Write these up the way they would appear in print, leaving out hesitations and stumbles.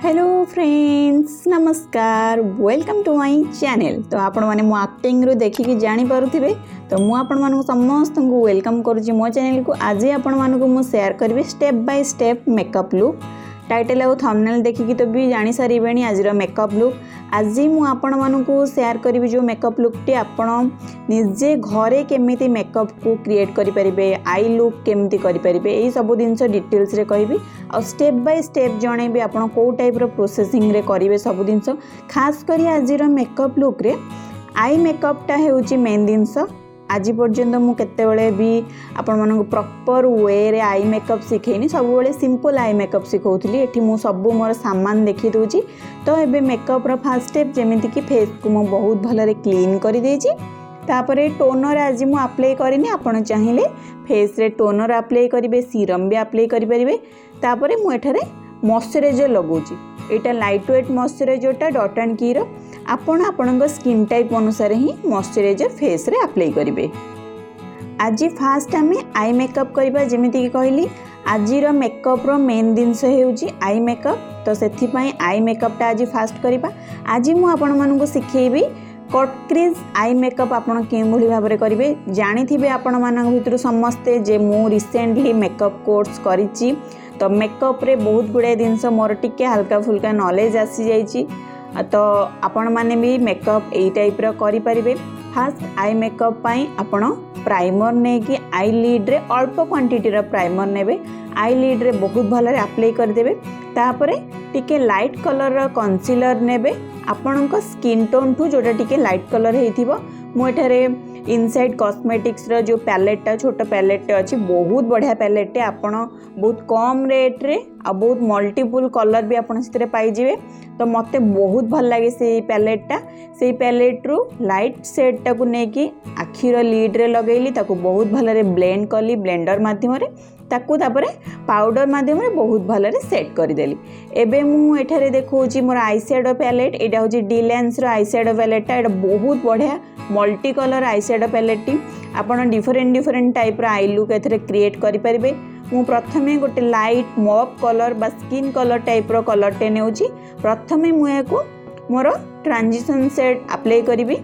Hello friends, नमस्कार, welcome to my channel. तो आपण माने मो एक्टिंग रो देखिकी जानि पारुथिबे। तो मु आपण मानकु समस्त को वेलकम करूची मो चैनल को। आज आपण मानकु मु शेयर करबे step by step makeup look. Title और थंबनेल देखिकी तो भी जानि सारिबेनी आज रो मेकअप लुक। आज मु आपण मानकु शेयर करबी जो मेकअप लुक टी आपण निजे घरे केमिति मेकअप को क्रिएट करि परिबे, आई लुक केमिति करि परिबे, एई सब दिनस डिटेल्स रे कहबी और स्टेप बाय स्टेप जणेबी आपण को टाइप रो प्रोसेसिंग रे करिवे सब दिनस। खास करी आज रो मेकअप लुक रे आई मेकअप टा हेउची मेन दिनस। आज पर्यंत मु केतेबेले भी आपण मानक प्रॉपर वे रे आई मेकअप सिखेनी, सब बेले सिंपल आई मेकअप सिखौथली। एठी मु सब मोर सामान देखि दोची। तो एबे मेकअप रो फर्स्ट स्टेप जेमिति कि फेस को मु बहुत भलरे क्लीन करि देची। तापरे टोनर आज मु अप्लाई करिनी, आपण चाहिले फेस रे टोनर अप्लाई करिवे, सीरम भी अप्लाई करि परिवे। तापरे मु एठारे मॉइस्चराइजर लगौची। एटा लाइट वेट मॉइस्चराइजर टा डॉट एंड की रो आपण आपणक स्किन टाइप अनुसार ही मॉइस्चराइजर फेस रे अप्लाई करिवे। आज फास्ट आमे आई मेकअप करबा, जेमिति कि कहली आज रो मेकअप रो मेन दिनस हेउची आई मेकअप। तो सेथि पई आई मेकअप टा आज फास्ट करबा। आज मु आपण मानकु सिखेबी कट क्रीज आई मेकअप आपण केउ भली भाबरे करिवे। जानिथिबे आपण मानक भितरु समस्ते जे मु रिसेंटली मेकअप कोर्स करिची। तो मेकअप रे बहुत गुडे दिनस मोर टिके हल्का फुल्का नॉलेज आसी जाइची। तो आपण माने भी मेकअप एई टाइप रो करि परिबे। फास्ट आई मेकअप पई आपण प्राइमर ने कि आई लिड रे अल्प क्वांटिटी रो प्राइमर नेबे, आई लिड रे बहुत भलरे अप्लाई कर देबे। तापरे टिके लाइट कलर रो कंसीलर नेबे आपणक स्किन टोन ठू जोटा टिके लाइट कलर हेथिबो। मु एठारे इनसाइड कॉस्मेटिक्स रो जो पैलेट टा छोट पैलेट अछि, बहुत बढ़िया पैलेट टे। आपण बहुत कम रेट रे आ बहुत मल्टीपल कलर भी आपण सितरे पाई जिवे। तो मते बहुत भल लागे से पैलेट टा। से पैलेट रु लाइट शेड टा को नेकी आखी रो लीड रे लगैली, ताको बहुत भलरे ब्लेंड कली ब्लेंडर माध्यम रे। ताकू तापरे पाउडर माध्यम रे बहुत भलरे सेट कर देली। एबे मु एठारे देखौची मोर आई शैडो पैलेट। एटा होची डिलेंस रो आई शैडो पैलेट टा। एटा बहुत बढ़िया multi colour eye shadow palette टी। आपण डिफरेंट टाइप रो आई लुक एथरे क्रिएट करि परिबे। मु प्रथमे गोटे लाइट मॉप कलर बा स्किन कलर टाइप रो कलर टे नेउची। प्रथमे मु एको मोर ट्रांजिशन शेड अप्लाई करिवि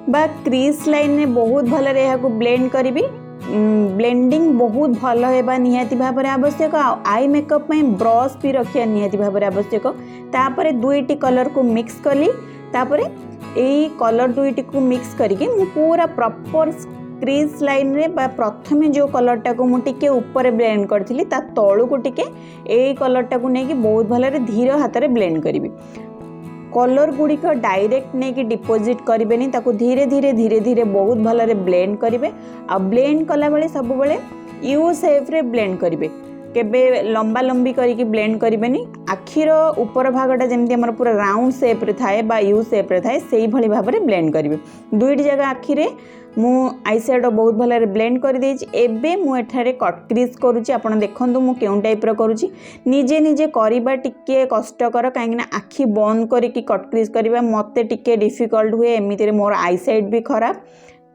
बा क्रीज लाइन रे बहुत भलरे एहाको ब्लेंड करिवि। ब्लेंडिंग बहुत भल हेबा निहाती भाबरे आवश्यक। आई मेकअप में ब्रश भी रखिया निहाती भाबरे आवश्यक। तापरे दुईटी कलर को मिक्स कली। तापरे एई कलर दुईटी को मिक्स करके मु पूरा प्रॉपर क्रीज लाइन रे बा प्रथमे जो कलर टा को मु टिके ऊपर ब्लेंड करथिली, ता तळु को टिके एई कलर टा को नेकी बहुत भलरे धीर हाथ रे ब्लेंड करिवि। कलर गुड़िक डायरेक्ट नहीं कि डिपोजिट करें, ताकू धीरे धीरे बहुत भलरे ब्लेंड करेंगे। आ ब्लेंड कला बेले सब बेले यू शेप रे ब्लेंड करेंगे, केबे लंबा लंबी करके ब्लेंड करेंगे। आखिर ऊपर भागटा जमी आम पूरा राउंड शेप रे थाए बा यू शेप रे थाए, से भली भाव में ब्लेंड करेंगे। दुईटी जगह आखिरे मु आई शैडो बहुत भलरे ब्लेंड कर देछि। एबे मु एठारे कट क्रीज करूछि। आपण देखंतु मु केउं टाइप रो करूछि। निजे निजे करिबा टिके कष्टकर, काहेकि ना आखि बंद करिकि कट क्रीज करिबा मते टिके डिफिकल्ट हुए। एमिति रे मोर आई साइड भी खराब।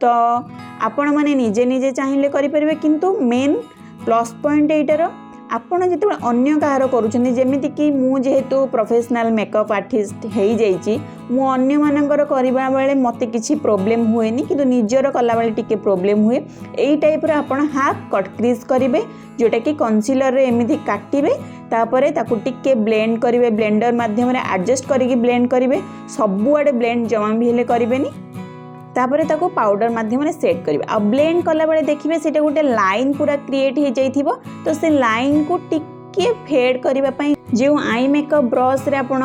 तो आपण माने निजे निजे चाहिए करि परिबे, किंतु मेन प्लस पॉइंट एटार आपण जिते अन्य कहार करुछन्ती, जेमिति कि मु जेहेतु प्रोफेशनल मेकअप आर्टिस्ट हेई जाइछि, मु अन्य मानकर करिबा बेले मते किछि प्रॉब्लम हुएनी, किंतु निजर कला बेले टिके प्रॉब्लम हुए। एई टाइप रे आपण हाफ कट क्रीज करिवे, जोटा कि कंसीलर रे एमिति काटिवे। तापरे ताकू टिके ब्लेंड करिवे, ब्लेंडर माध्यम रे एडजस्ट करिकि ब्लेंड करिवे। सबु आडे ब्लेंड जमा भी हेले करिवेनी। तापरे ताको पाउडर माध्यम रे सेट करिवे। आ ब्लेंड कला बेले देखिबे सेटा गोटे लाइन पूरा क्रिएट हे जाइथिबो। तो से लाइन को टिके फेड करिबा पई जे आई मेकअप ब्रश रे आपण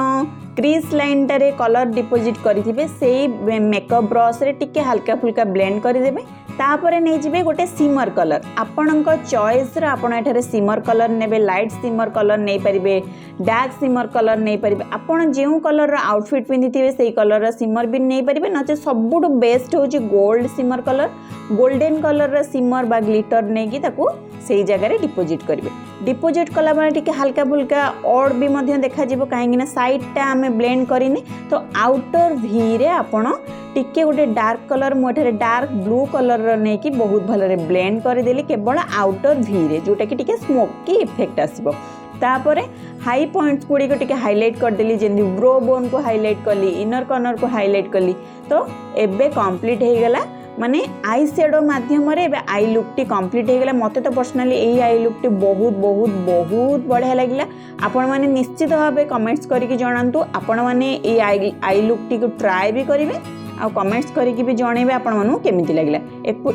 क्रीज लाइन टारे कलर डिपोजिट करिथिबे, सेही मेकअप ब्रश रे टिके हल्का फुल्का ब्लेंड करि देबे। तापरे नै जिबे गोटे सिमर कलर आपणक चॉइस रे। आपण एठारे सिमर कलर नेबे, लाइट सिमर कलर नै परिबे, डार्क सिमर कलर नै परिबे। आपण जेउ कलर रो आउटफिट पिंधिथिबे सेही कलर रो सिमर भी नै परिबे। नचे सबुटु बेस्ट होची गोल्ड सिमर कलर। गोल्डन कलर रो सिमर बा ग्लिटर नै कि ताकू सेही जगह रे डिपोजिट करिवे। डिपोजिट कला बेले टिके हल्का फुल्का ऑड भी मध्य देखा जिवो, काहेकि ना साइड टा आमे ब्लेंड करिने। तो आउटर भी रे आपण टिके गोटे डार्क कलर, मु एठारे डार्क ब्लू कलर रो नै कि बहुत भलरे ब्लेंड कर देली केवल आउटर भी रे, जोटा कि टिके स्मोकी इफेक्ट आसीबो। तापर हाई पॉइंट्स गुड़ी को हाइलाइट करदेली जमी ब्रो बोन को हाइलाइट कली इनर कॉर्नर को हाइलाइट कली तो एबे कंप्लीट हो गला माने आई शेडो माध्यम आई लुक टी कंप्लीट हो गला। मते तो पर्सनली यही आई लुक टी बहुत बहुत बहुत बढ़िया लगिला। आपण माने निश्चित भाव कमेंट्स करके जणांतु आपण माने ये आई लुक टी को ट्राई भी करेंगे आ कमेंट्स करके भी जणेबे आपण मानू केमिति लागिला।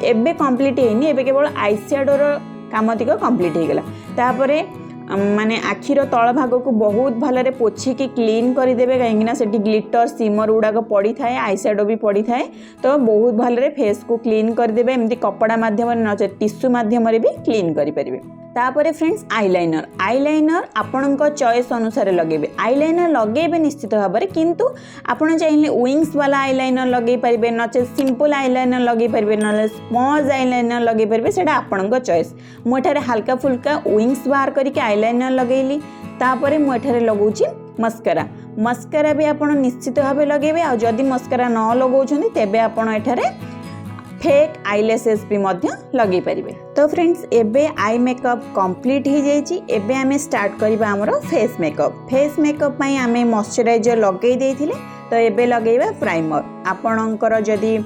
एबे कंप्लीट हेनी एबे केवल आई शेडोर काम तिक कंप्लीट हो गला। तापरे माने आखिर तल भाग को बहुत भलरे पोछिकी क्लीन करदेवे कहीं से ग्लिटर सिमर गुड़ाक पड़ी थाए आई शेडो भी पड़ी थाए तो बहुत भलरे फेस को क्लीन करदेवे एमती कपड़ा माध्यम नचे टिश्यू माध्यम भी क्लीन करेंगे। तापर फ्रेंड्स आईलाइनर आपणक चॉइस अनुसार लगेबे। आईलाइनर लगेबे निश्चित भाव में किंतु आपण चाहिए विंग्स वाला आईलाइनर लगे पारे नचे सिंपल आईलाइनर लगे पारे ना स्पंज आईलाइनर लगे पारे सेटा आपणक चॉइस। मुझे हल्का फुल्का विंग्स बाहर करके आईलाइनर लगेली तापर मुझे लगौछि मस्कारा भी आपण निश्चित भाव लगेबे। आ जदि मस्कारा न लगाउछन्ती तेबे आपण एठारे फेक आईलैसेस भी मध्य लगे पारिबे। तो फ्रेंड्स एबे आई मेकअप कंप्लीट हो जाइए। एबे आमे स्टार्ट करबा हमरो फेस मेकअप पई आमे मॉइस्चराइजर लगे देथिले तो एबे लगेबा प्राइमर। आपणकर जदि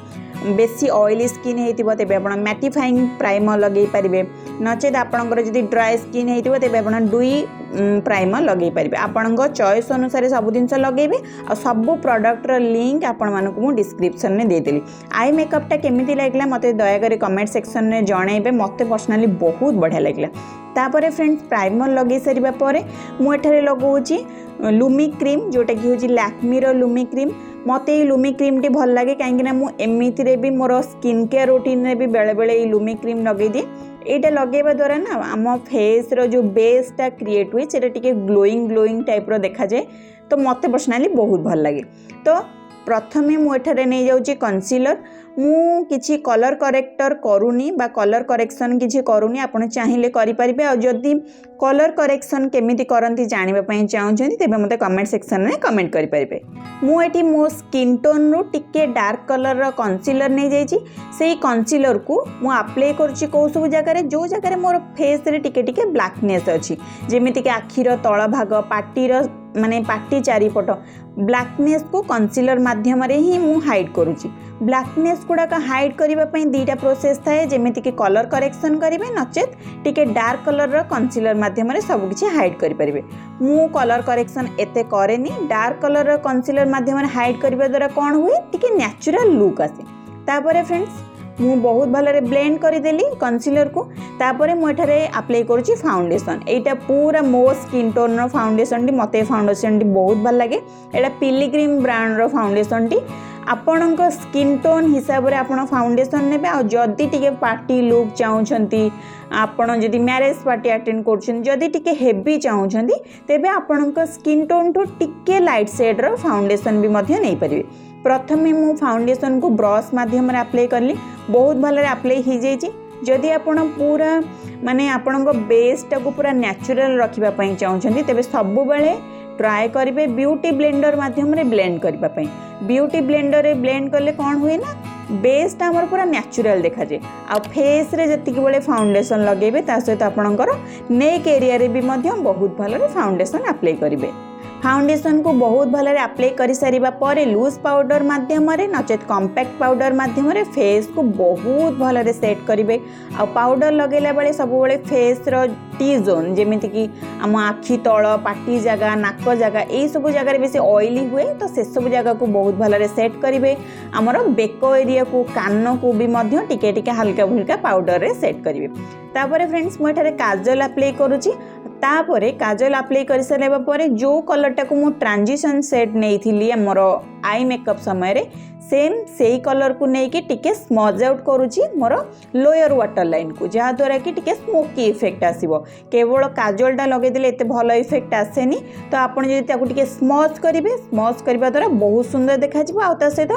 बेसी ऑयली स्किन हेतिबो तेबे आपण मैटिफाइंग प्राइमर लगे पारिबे नचेत आपणकर जदि ड्राई स्किन हेतिबो तेबे आपण दुई प्राइमर लगे पारिबे। आपणक चॉइस अनुसार सब जिनस लगेबे आ सब प्रोडक्ट रो लिंक आपण मानकु मु डिस्क्रिप्शन में दे देली। आई मेकअप टा केमिति लागला मते दया करी कमेंट सेक्शन में जणाइबे। मते पर्सनली बहुत बढ़िया लागला। तापर फ्रेंड्स प्राइमर लगे सारिबा परे मु एठारे लगाउची लुमी क्रीम जोटा कि होची लैक्मी रो लुमी क्रीम। मते लुमी क्रीम टी भल लगे कहीं मु एमिति रे भी मोर स्किन केयर रूटीन रे भी बेले बेले लुमी क्रीम लगे दिए। एटा लगेबा द्वारा ना आम फेस रो जो बेस टा क्रिएट हुए सेटा टिके ग्लोइंग टाइप रो देखा जाए तो मते पर्सनली बहुत भल लगे। तो प्रथमे मु एठारे नहीं जाउची कंसीलर। मु किछि कलर करेक्टर करूनी बा कलर करेक्शन किछि करूनी आपण चाहिले करि परिबे। आ जदि कलर करेक्शन केमिति करंती जानिबा पई चाहुछन्ती तेबे मते कमेंट सेक्शन में कमेंट करि परिबे। मु एठी मो स्किन टोन रो टिके डार्क कलर रो कंसीलर नहीं जाइछि। सेही कंसीलर को मु अप्लाई करछि को सब जगह रे जो जगह रे मोर फेस रे टिके टिके ब्लैकनेस अछि जेमिति कि आखिर तळ भाग पाटी रो माने पाटी चारिपट ब्लैकनेस को कंसीलर माध्यम रे ही मु हाइड करूची। ब्लैकनेस गुड़ाक हाइड करने दुईटा प्रोसेस थाए जेमिति कि कलर करेक्शन करेंगे नचेत टिके डार्क कलर रो कंसीलर माध्यम रे सब किछि हाइड करि परिबे। मु कलर करेक्शन एते करेनी। डार्क कलर रो कंसीलर माध्यम रे हाइड करबा द्वारा कोन हुए टिके नेचुरल लुक आसे। तापर फ्रेंड्स मु बहुत भलरे ब्लेंड करदेली कंसीलर को। तापर मु एठारे अप्लाई करूची फाउंडेशन। एटा पूरा मो स्किन टोन रो फाउंडेशन टी मते फाउंडेशन टी बहुत भल लागे। एटा पिलिग्रिम ब्रांड रो फाउंडेशन टी आपणक स्किन टोन हिसाब से आपण फाउंडेशन नेबे। आ जदि टिके पार्टी लुक चाहूछंती आपण जदि मैरेज पार्टी अटेंड करछन जदि टिके हेवी चाहूछंती तेबे आपणक स्किन टोन तो टिके लाइट शेड रो फाउंडेशन भी मध्य नहीं परिबे। प्रथमे मु फाउंडेशन को ब्रश माध्यम रे अप्लाई करली बहुत भलरे अप्लाई हो जाइए। जदि आपण पूरा माने आपणक बेस टाको पूरा नेचुरल रखिबा पई चाहूछंती तेबे सब बेले ट्राए करेंगे ब्यूटी ब्लेंडर माध्यम रे ब्लेंड करने। ब्यूटी ब्लेंडर रे ब्लेंड कले कौन हुए ना बेस टा हमर पूरा नेचुरल देखा जाए। आ फेस रे जतिक बेले फाउंडेशन लगेबे ता सहित आपणकर नेक एरिया रे भी मध्य बहुत भलरे फाउंडेशन अप्लाई करेंगे। फाउंडेशन को बहुत भलरे अप्लाई कर सारिबा परे लूज पाउडर माध्यम रे नचेत कॉम्पैक्ट पाउडर माध्यम रे फेस को बहुत भलरे सेट करेंगे। आ पाउडर लगेला बेले सब बेले फेस रो टी जोन जेमिति कि आम आखि तल पाटी जगह नाक जगह यही सब जगह बेसी ऑयली हुए तो से सब जगह को बहुत भलरे सेट करेंगे। आमर बेक एरिया को कान को भी मध्य टिके टिके हल्का फुल्का पाउडर रे सेट करेंगे। तापर फ्रेंड्स मु एठारे काजल अप्लाई करूची। तापरे काजल अप्लाई कर सारा पर जो कलर टाको मु ट्रांजिशन सेट नहीं थी मोर आई मेकअप समय रे सेम सेही कलर को लेकिन टिके स्मज आउट करुची मोर लोअर वाटर लाइन को जहाँ द्वारा कि टिके स्मोकी इफेक्ट आसीबो। केवल काजलटा लगेदेले एते भल इफेक्ट आसेनी तो आपण जदि ताकू टिके स्मज करिवे स्मज करबा द्वारा बहुत सुंदर देखा जिवो। आ ता सहित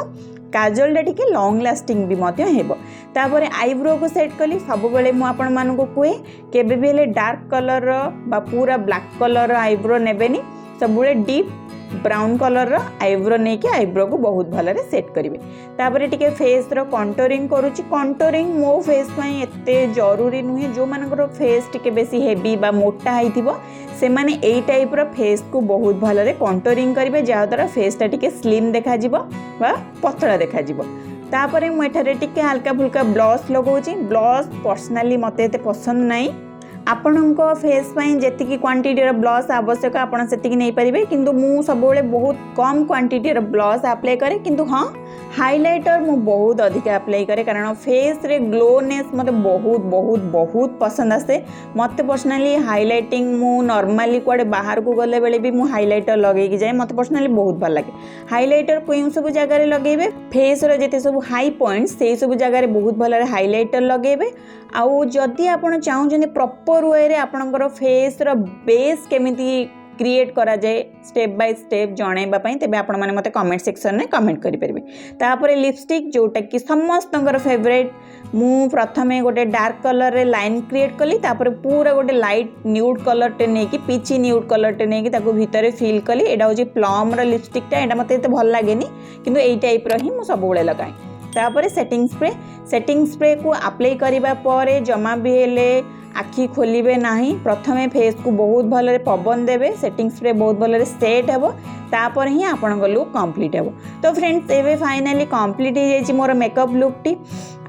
काजलटा टिके लॉन्ग लास्टिंग भी मध्य हेबो। तापर आईब्रो को सेट कली सब बेले मु आपण मानको कुए केबे भी हेले डार्क कलर बा पूरा ब्लैक कलर आईब्रो नेबेनी सब बेले डीप ब्राउन कलर आईब्रो नहीं कि आईब्रो को बहुत भलरे सेट करेंगे। तापर टिके फेस रो कंटूरिंग करूची। कंटूरिंग मो फेस पई एते जरूरी नुहे। जो मानकर फेस टिके बेसी हेवी बा मोटा हाइथिबो से माने एई टाइप रो फेस को बहुत भलरे कंटूरिंग करेंगे, जहाँ द्वारा फेसटा टिके स्लिम देखा जिवो बा पतला देखा जिवो। तापर मु एठारे टिके हल्का फुल्का ब्लश लगाउची। ब्लश पर्सनली मते एते पसंद नाही। आपणको फेस पई जेतिकी क्वांटिटी रो ब्लश आवश्यक आपण सेतिकी नै परिबे, किंतु मु सबोले बहुत कम क्वांटिटी रो ब्लश अप्लाई करे। किंतु हाँ हाइलाइटर मु बहुत अधिक अप्लाई करे, कारण फेस रे ग्लोनेस मते बहुत बहुत बहुत पसंद आसे। मते पर्सनली हाइलाइटिंग मु नॉर्मली कुआडे बाहर को गले बेले भी मु हाइलाइटर लगे कि जाए, मते पर्सनली बहुत भल लागे। हाइलाइटर कोई सब जगह रे लगेबे, फेस रो जेते सब हाई पॉइंट्स सेही सब जगह रे बहुत भल हाइलाइटर लगेबे। आउ जदि आपण चाहूछन प्रॉपर वे रे आपनकर फेस रो बेस केमिति क्रिएट करा जाए स्टेप बाय स्टेप जणैबा पई, तेबे आपण माने मते कमेंट सेक्शन में कमेंट करि परिबे। तापर लिपस्टिक जोटा कि समस्तंकर फेवरेट, मु प्रथमे गोटे डार्क कलर रे लाइन क्रिएट कली, तापर पूरा गोटे लाइट न्यूड कलर टे नै कि पीची न्यूड कलर टे नै कि ताको भितरे फिल कली। एडा होची प्लम रो लिपस्टिक टा, एडा मते एते भल लागेनी, किंतु एई टाइप रो ही मु सब बेले लगाए। तापर सेटिंग स्प्रे को अप्लाई करिबा परे जमा भी हेले आखि खोलिबे नाही। प्रथमे फेस को बहुत भलरे पवन देबे, सेटिंग स्प्रे बहुत भलरे सेट हेबो, तापर ही आपन लुक कंप्लीट हेबो। तो फ्रेंड्स एबे फाइनली कंप्लीट हो जाइछि मोर मेकअप लुक टी।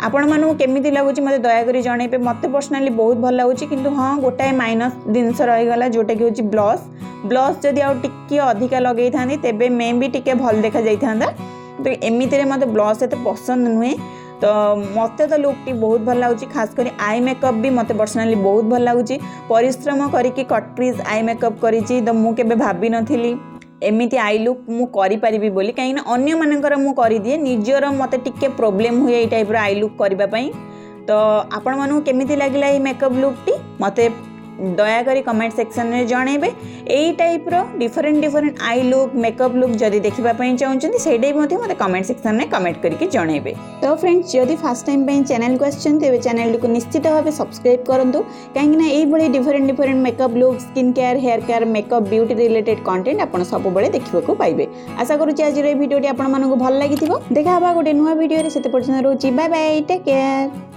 आपण मानु केमिति लागुछि मते दया करी जणैबे। मते पर्सनली बहुत भल लागुछि, किंतु हां गोटाए माइनस जिंस रहि गला जोटा कि होछि ब्लश जदि आ टिके अधिका लगै थांदी तेबे मे भी टिके भल देखा जाई थांदा। तो एमिति रे मते ब्लश एते पसंद नुहे। तो मते तो लुक टी बहुत भल लागुछि, खास करी आई मेकअप भी मते पर्सनली बहुत भल लागुछि। परिश्रम करिकि कट्रीज आई मेकअप करिछि, तो मु केबे भाबी नथिली एमिति आई लुक मु करि परिबी बोली, काहे ना अन्य मानकर मु करि दिए, निजर मते टिके प्रॉब्लम हुए ए टाइप रो आई लुक करबा पई। तो आपण मानु केमिति लागिला ए मेकअप लुक टी मते दया करी कमेंट सेक्शन में जणैबे। एई टाइप रो different eye look makeup look जदि देखिबा पई चाहउछन्ती सेडे भी मते कमेंट सेक्शन में कमेंट करके जणैबे। तो फ्रेंड्स जदि फर्स्ट टाइम पे चैनल को आछन तेबे चैनल को निश्चित भाबे सब्सक्राइब करंतु, काहे ना एई बळे different makeup look, skin care, hair care, makeup, beauty related content आपण सब बळे देखिबा को पाइबे। आशा करूची आज रे वीडियोटी आपण मानकु भल लागिथिबो। देखा हबा गोटे नुवा वीडियो रे, सेते पर्यंत रहउची बाय बाय, टेक केयर।